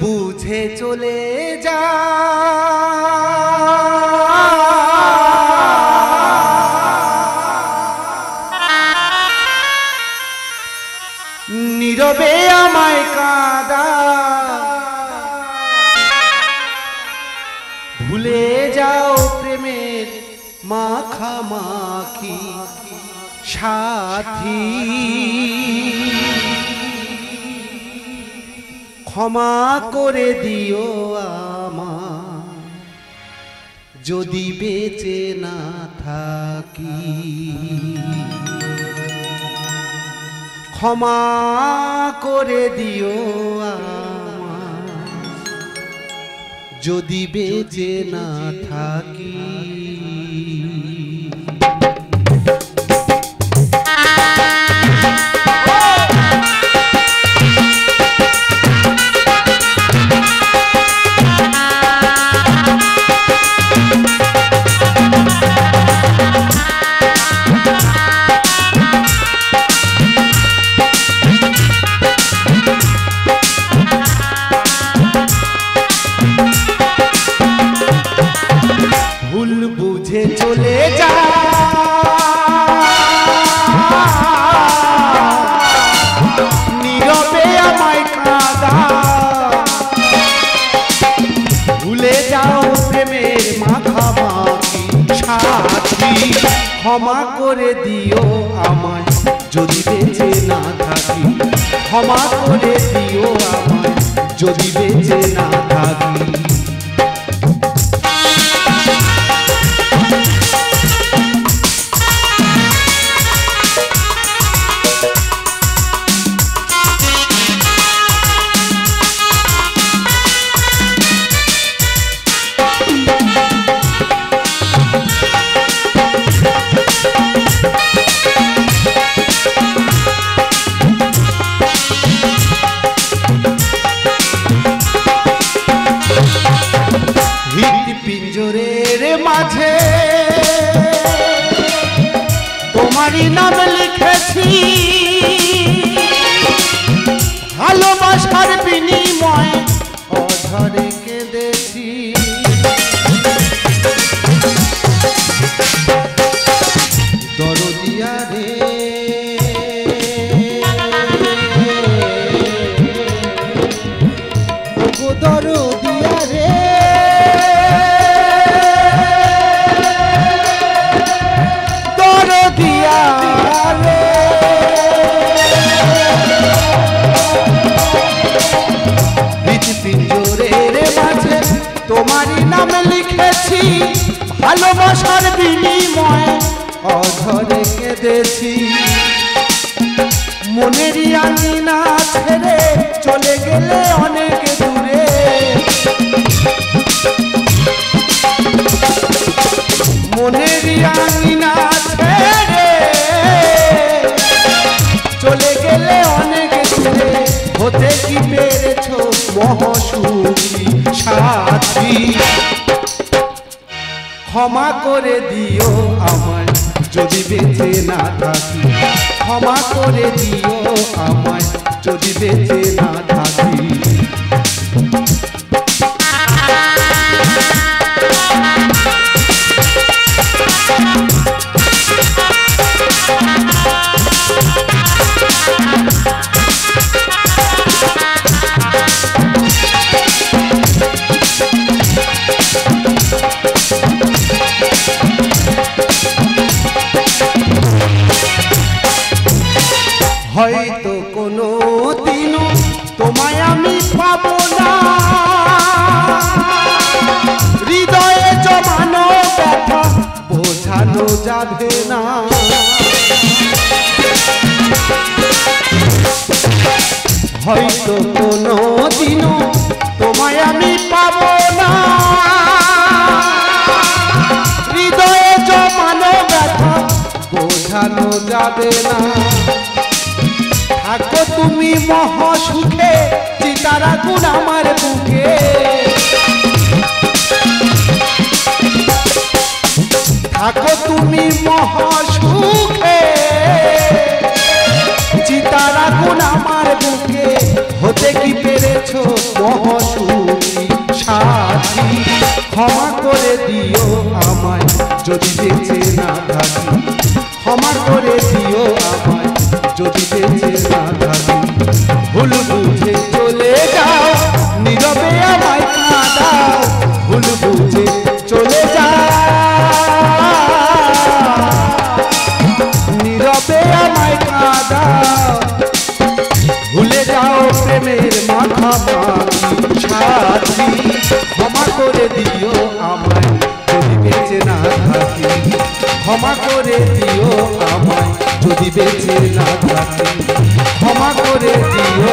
বুঝে চলে যা নীরবে আমায় কাঁদা ভুলে যাও প্রেমের মাখামাখি সাথী ক্ষমা করে দিও আমায় যদি বেঁচে না থাকি ক্ষমা করে দিও আমায় যদি বেঁচে না থাকি বুঝে চলে যা নীরবে আমায় কাঁদা ভুলে যাও প্রেমের মাখামাখি সাথী ক্ষমা করে দিও আমায় যদি বেঁচে না থাকি ক্ষমা করে দিও আমায় যদি বেঁচে না থাকি পিঞ্জরের মাঝে তোমারই নাম লিখেছি ভালোবাসার বিনিময়ে অঝরে কেঁদেছি দরদিয়া রে ওগো দরদিয়া রে পিঞ্জরের মাঝে তোমারই নাম লিখেছি ভালোবাসার বিনিময়ে অঝরে কেঁদেছি মনেরই আঙিনা ছেড়ে চলে গেলে অনেক দূরে মনেরই আঙিনা ছেড়ে চলে গেলে অনেক দূরে হতে কি পেরেছ মহাসুখী সাথী ক্ষমা করে দিও আমায় যদি বেঁচে না থাকি ক্ষমা করে দিও আমায় যদি বেঁচে না থাকি হয়তো কোনো দিনও তোমায় আমি পাবো না হৃদয়ে জমানো ব্যথা বোঝানো যাবে না হয়তো কোনো দিনও তোমায় আমি পাবো না হৃদয়ে জমানো ব্যথা বোঝানো যাবে না থাকো তুমি মহাসুখে চিতার আগুন আমার বুকে থাকো তুমি মহাসুখে চিতার আগুন আমার বুকে হতে কি পেরেছো মহসুখী সাথী। ক্ষমা করে দিও আমায় যদি বেঁচে না থাকি, ক্ষমা করে দিও আমায় যদি বেঁচে না থাকি। ভুল বুঝে চলে যাও, নীরবে আমায় কাঁদাও, ভুল বুঝে চলে যাও, নীরবে আমায় কাঁদাও। ভুলে যাও প্রেমের মাখামাখি সাথী। ক্ষমা করে দিও আমায় যদি বেঁচে না থাকি, ক্ষমা করে দিও আমায় যদি বেঁচে না থাকি, ক্ষমা করে দিও।